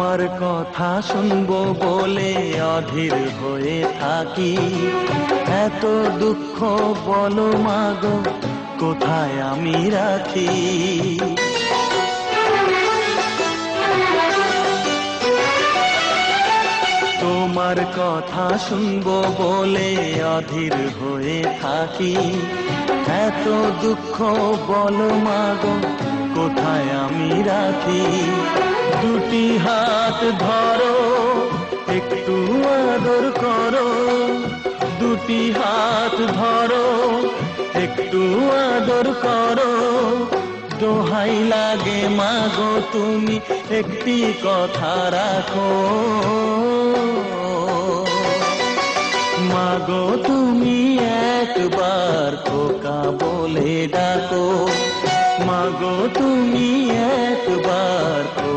তোমার কথা শুনবো বলে অধীর হয়ে থাকি, এত দুঃখ বলো মাগো কোথায় আমি রাখি। তোমার কথা শুনবো বলে অধীর হয়ে থাকি, এত দুঃখ বলো মাগো কোথায় আমি রাখি। দুটি হাত ধরো একটু আদর করো, দুটি হাত ধরো একটু আদর করো, দোহাই লাগে মাগো তুমি একটি কথা রাখো। মাগো তুমি একবার খোকা বলে ডাকো, মাগো তুমি একবার